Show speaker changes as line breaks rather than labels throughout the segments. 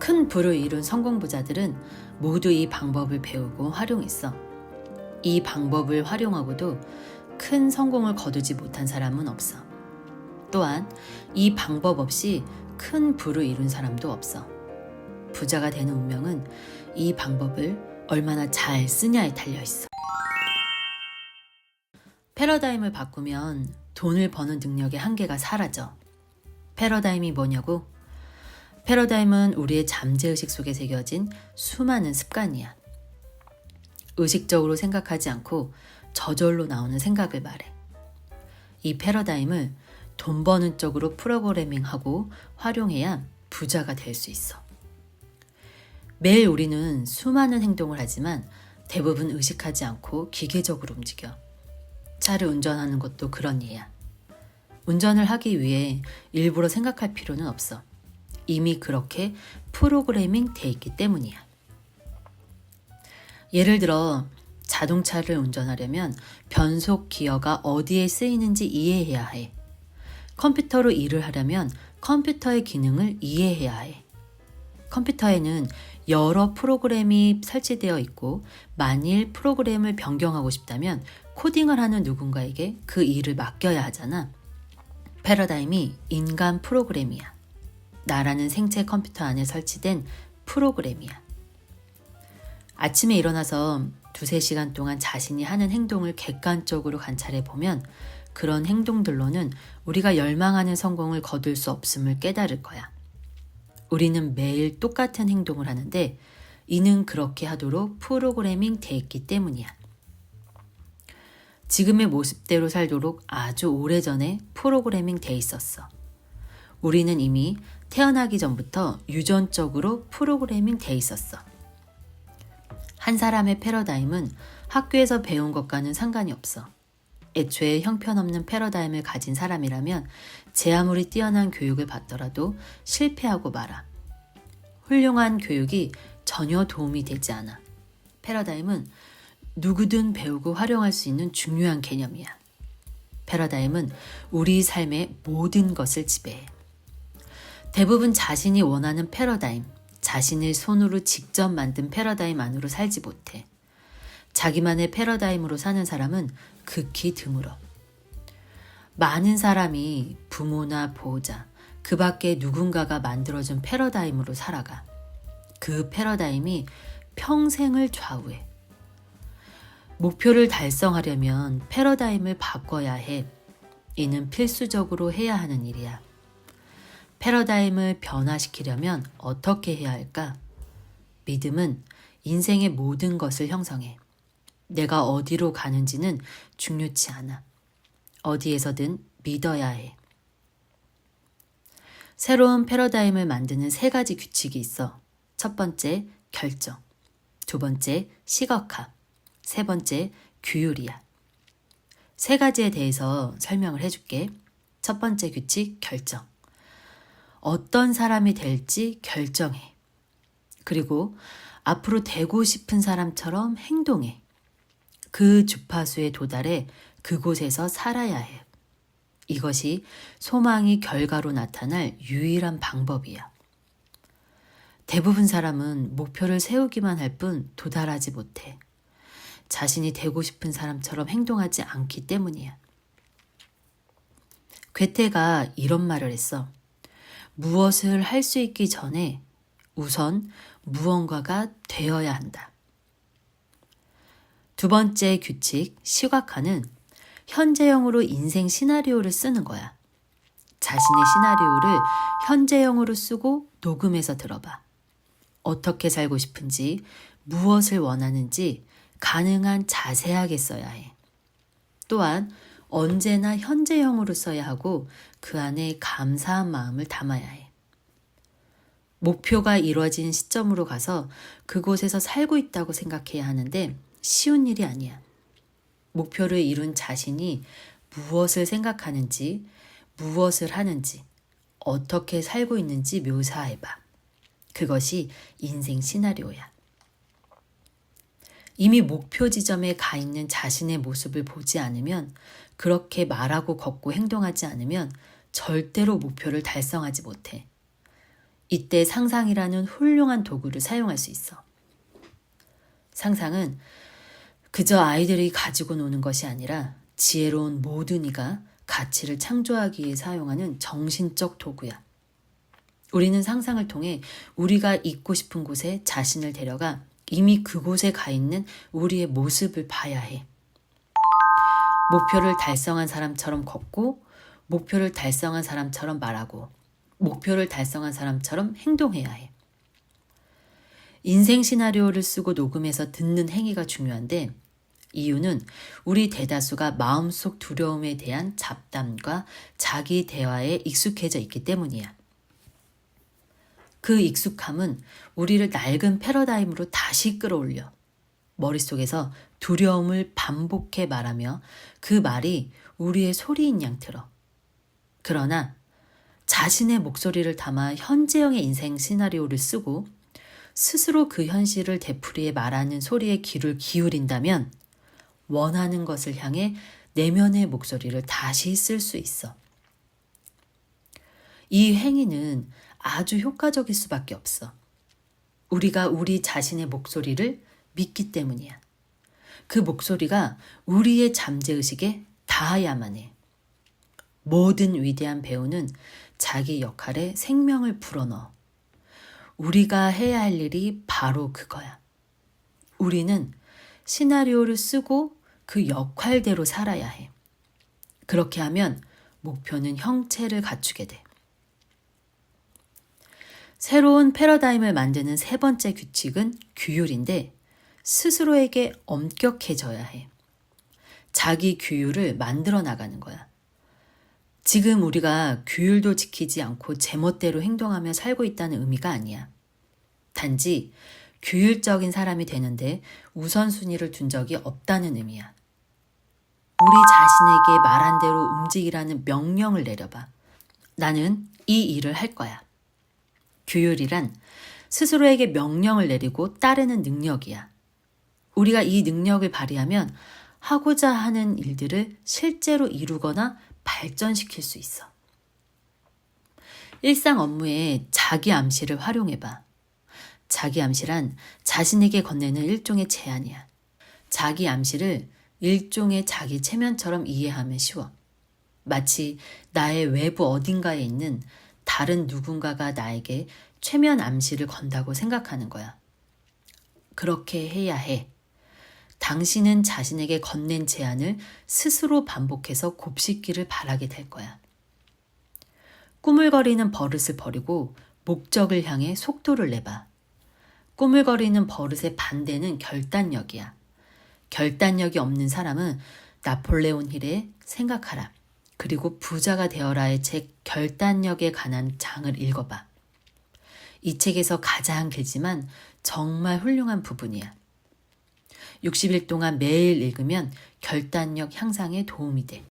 큰 부를 이룬 성공 부자들은 모두 이 방법을 배우고 활용했어. 이 방법을 활용하고도 큰 성공을 거두지 못한 사람은 없어. 또한 이 방법 없이 큰 부를 이룬 사람도 없어. 부자가 되는 운명은 이 방법을 얼마나 잘 쓰냐에 달려 있어. 패러다임을 바꾸면 돈을 버는 능력의 한계가 사라져. 패러다임이 뭐냐고? 패러다임은 우리의 잠재의식 속에 새겨진 수많은 습관이야. 의식적으로 생각하지 않고 저절로 나오는 생각을 말해. 이 패러다임을 돈 버는 쪽으로 프로그래밍하고 활용해야 부자가 될 수 있어. 매일 우리는 수많은 행동을 하지만 대부분 의식하지 않고 기계적으로 움직여. 차를 운전하는 것도 그런 예야. 운전을 하기 위해 일부러 생각할 필요는 없어. 이미 그렇게 프로그래밍 돼 있기 때문이야. 예를 들어 자동차를 운전하려면 변속 기어가 어디에 쓰이는지 이해해야 해. 컴퓨터로 일을 하려면 컴퓨터의 기능을 이해해야 해. 컴퓨터에는 여러 프로그램이 설치되어 있고 만일 프로그램을 변경하고 싶다면 코딩을 하는 누군가에게 그 일을 맡겨야 하잖아. 패러다임이 인간 프로그램이야. 나라는 생체 컴퓨터 안에 설치된 프로그램이야. 아침에 일어나서 2-3시간 동안 자신이 하는 행동을 객관적으로 관찰해 보면 그런 행동들로는 우리가 열망하는 성공을 거둘 수 없음을 깨달을 거야. 우리는 매일 똑같은 행동을 하는데 이는 그렇게 하도록 프로그래밍 돼 있기 때문이야. 지금의 모습대로 살도록 아주 오래전에 프로그래밍 돼 있었어. 우리는 이미 태어나기 전부터 유전적으로 프로그래밍 돼 있었어. 한 사람의 패러다임은 학교에서 배운 것과는 상관이 없어. 애초에 형편없는 패러다임을 가진 사람이라면 제 아무리 뛰어난 교육을 받더라도 실패하고 말아. 훌륭한 교육이 전혀 도움이 되지 않아. 패러다임은 누구든 배우고 활용할 수 있는 중요한 개념이야. 패러다임은 우리 삶의 모든 것을 지배해. 대부분 자신이 원하는 패러다임, 자신의 손으로 직접 만든 패러다임 안으로 살지 못해. 자기만의 패러다임으로 사는 사람은 극히 드물어. 많은 사람이 부모나 보호자, 그 밖에 누군가가 만들어준 패러다임으로 살아가. 그 패러다임이 평생을 좌우해. 목표를 달성하려면 패러다임을 바꿔야 해. 이는 필수적으로 해야 하는 일이야. 패러다임을 변화시키려면 어떻게 해야 할까? 믿음은 인생의 모든 것을 형성해. 내가 어디로 가는지는 중요치 않아. 어디에서든 믿어야 해. 새로운 패러다임을 만드는 3가지 규칙이 있어. 첫 번째, 결정. 2번째, 시각화. 3번째, 규율이야. 3가지에 대해서 설명을 해줄게. 첫 번째 규칙, 결정. 어떤 사람이 될지 결정해. 그리고 앞으로 되고 싶은 사람처럼 행동해. 그 주파수에 도달해 그곳에서 살아야 해. 이것이 소망이 결과로 나타날 유일한 방법이야. 대부분 사람은 목표를 세우기만 할 뿐 도달하지 못해. 자신이 되고 싶은 사람처럼 행동하지 않기 때문이야. 괴테가 이런 말을 했어. 무엇을 할 수 있기 전에 우선 무언가가 되어야 한다. 2번째 규칙, 시각화는 현재형으로 인생 시나리오를 쓰는 거야. 자신의 시나리오를 현재형으로 쓰고 녹음해서 들어봐. 어떻게 살고 싶은지, 무엇을 원하는지 가능한 자세하게 써야 해. 또한 언제나 현재형으로 써야 하고 그 안에 감사한 마음을 담아야 해. 목표가 이루어진 시점으로 가서 그곳에서 살고 있다고 생각해야 하는데 쉬운 일이 아니야. 목표를 이룬 자신이 무엇을 생각하는지, 무엇을 하는지, 어떻게 살고 있는지 묘사해봐. 그것이 인생 시나리오야. 이미 목표 지점에 가 있는 자신의 모습을 보지 않으면, 그렇게 말하고 걷고 행동하지 않으면 절대로 목표를 달성하지 못해. 이때 상상이라는 훌륭한 도구를 사용할 수 있어. 상상은 그저 아이들이 가지고 노는 것이 아니라 지혜로운 모든 이가 가치를 창조하기 위해 사용하는 정신적 도구야. 우리는 상상을 통해 우리가 있고 싶은 곳에 자신을 데려가 이미 그곳에 가 있는 우리의 모습을 봐야 해. 목표를 달성한 사람처럼 걷고, 목표를 달성한 사람처럼 말하고, 목표를 달성한 사람처럼 행동해야 해. 인생 시나리오를 쓰고 녹음해서 듣는 행위가 중요한데, 이유는 우리 대다수가 마음속 두려움에 대한 잡담과 자기 대화에 익숙해져 있기 때문이야. 그 익숙함은 우리를 낡은 패러다임으로 다시 끌어올려 머릿속에서 두려움을 반복해 말하며 그 말이 우리의 소리인 양 들어. 그러나 자신의 목소리를 담아 현재형의 인생 시나리오를 쓰고 스스로 그 현실을 되풀이해 말하는 소리에 귀를 기울인다면 원하는 것을 향해 내면의 목소리를 다시 쓸 수 있어. 이 행위는 아주 효과적일 수밖에 없어. 우리가 우리 자신의 목소리를 믿기 때문이야. 그 목소리가 우리의 잠재의식에 닿아야만 해. 모든 위대한 배우는 자기 역할에 생명을 불어넣어. 우리가 해야 할 일이 바로 그거야. 우리는 시나리오를 쓰고 그 역할대로 살아야 해. 그렇게 하면 목표는 형체를 갖추게 돼. 새로운 패러다임을 만드는 세 번째 규칙은 규율인데 스스로에게 엄격해져야 해. 자기 규율을 만들어 나가는 거야. 지금 우리가 규율도 지키지 않고 제멋대로 행동하며 살고 있다는 의미가 아니야. 단지 규율적인 사람이 되는데 우선순위를 둔 적이 없다는 의미야. 우리 자신에게 말한 대로 움직이라는 명령을 내려봐. 나는 이 일을 할 거야. 규율이란 스스로에게 명령을 내리고 따르는 능력이야. 우리가 이 능력을 발휘하면 하고자 하는 일들을 실제로 이루거나 발전시킬 수 있어. 일상 업무에 자기 암시를 활용해봐. 자기 암시란 자신에게 건네는 일종의 제안이야. 자기 암시를 일종의 자기 체면처럼 이해하면 쉬워. 마치 나의 외부 어딘가에 있는 다른 누군가가 나에게 최면 암시를 건다고 생각하는 거야. 그렇게 해야 해. 당신은 자신에게 건넨 제안을 스스로 반복해서 곱씹기를 바라게 될 거야. 꾸물거리는 버릇을 버리고 목적을 향해 속도를 내봐. 꾸물거리는 버릇의 반대는 결단력이야. 결단력이 없는 사람은 나폴레온 힐의 생각하라. 그리고 부자가 되어라의 책 결단력에 관한 장을 읽어봐. 이 책에서 가장 길지만 정말 훌륭한 부분이야. 60일 동안 매일 읽으면 결단력 향상에 도움이 돼.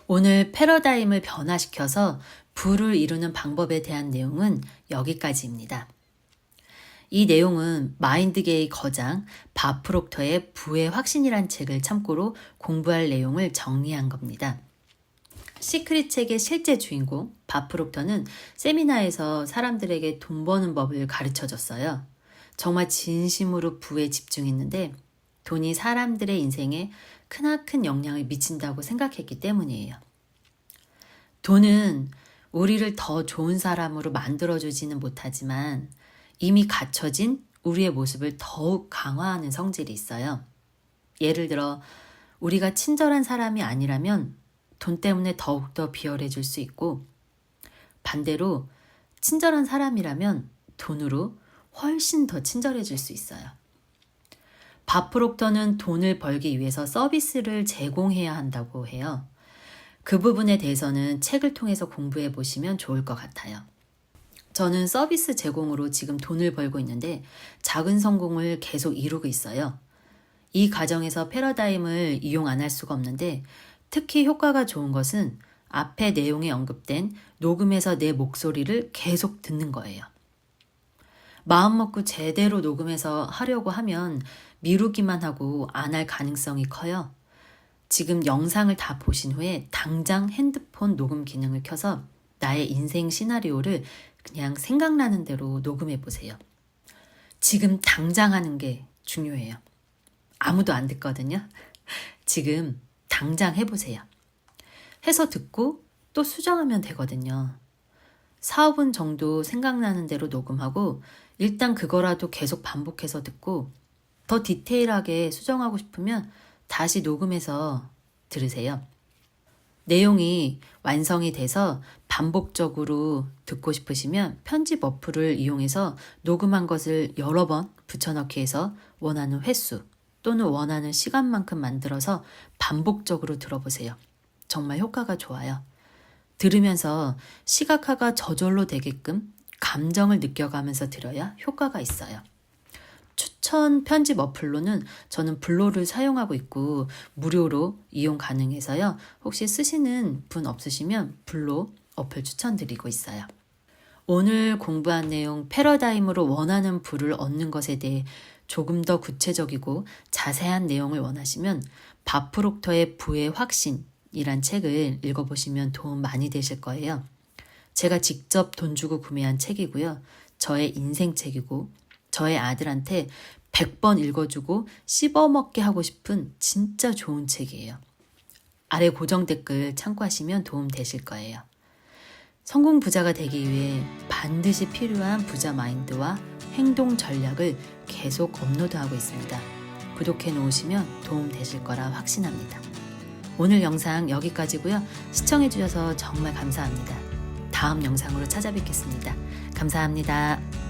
오늘 패러다임을 변화시켜서 부를 이루는 방법에 대한 내용은 여기까지입니다. 이 내용은 마인드계의 거장 밥 프록터의 부의 확신이란 책을 참고로 공부할 내용을 정리한 겁니다. 시크릿 책의 실제 주인공 밥 프록터는 세미나에서 사람들에게 돈 버는 법을 가르쳐줬어요. 정말 진심으로 부에 집중했는데 돈이 사람들의 인생에 크나큰 영향을 미친다고 생각했기 때문이에요. 돈은 우리를 더 좋은 사람으로 만들어주지는 못하지만 이미 갖춰진 우리의 모습을 더욱 강화하는 성질이 있어요. 예를 들어 우리가 친절한 사람이 아니라면 돈 때문에 더욱더 비열해질 수 있고 반대로 친절한 사람이라면 돈으로 훨씬 더 친절해질 수 있어요. 밥 프록터는 돈을 벌기 위해서 서비스를 제공해야 한다고 해요. 그 부분에 대해서는 책을 통해서 공부해 보시면 좋을 것 같아요. 저는 서비스 제공으로 지금 돈을 벌고 있는데 작은 성공을 계속 이루고 있어요. 이 과정에서 패러다임을 이용 안 할 수가 없는데 특히 효과가 좋은 것은 앞에 내용에 언급된 녹음해서 내 목소리를 계속 듣는 거예요. 마음 먹고 제대로 녹음해서 하려고 하면 미루기만 하고 안 할 가능성이 커요. 지금 영상을 다 보신 후에 당장 핸드폰 녹음 기능을 켜서 나의 인생 시나리오를 그냥 생각나는 대로 녹음해 보세요. 지금 당장 하는 게 중요해요. 아무도 안 듣거든요. 지금 당장 해보세요. 해서 듣고 또 수정하면 되거든요. 4~5분 정도 생각나는 대로 녹음하고 일단 그거라도 계속 반복해서 듣고 더 디테일하게 수정하고 싶으면 다시 녹음해서 들으세요. 내용이 완성이 돼서 반복적으로 듣고 싶으시면 편집 어플을 이용해서 녹음한 것을 여러 번 붙여넣기 해서 원하는 횟수 또는 원하는 시간만큼 만들어서 반복적으로 들어보세요. 정말 효과가 좋아요. 들으면서 시각화가 저절로 되게끔 감정을 느껴가면서 들어야 효과가 있어요. 추천 편집 어플로는 저는 블로를 사용하고 있고 무료로 이용 가능해서요. 혹시 쓰시는 분 없으시면 블로 어플 추천드리고 있어요. 오늘 공부한 내용 패러다임으로 원하는 부를 얻는 것에 대해 조금 더 구체적이고 자세한 내용을 원하시면 밥 프록터의 부의 확신이란 책을 읽어보시면 도움 많이 되실 거예요. 제가 직접 돈 주고 구매한 책이고요. 저의 인생 책이고 저의 아들한테 100번 읽어주고 씹어먹게 하고 싶은 진짜 좋은 책이에요. 아래 고정 댓글 참고하시면 도움 되실 거예요. 성공 부자가 되기 위해 반드시 필요한 부자 마인드와 행동 전략을 계속 업로드하고 있습니다. 구독해 놓으시면 도움 되실 거라 확신합니다. 오늘 영상 여기까지고요. 시청해 주셔서 정말 감사합니다. 다음 영상으로 찾아뵙겠습니다. 감사합니다.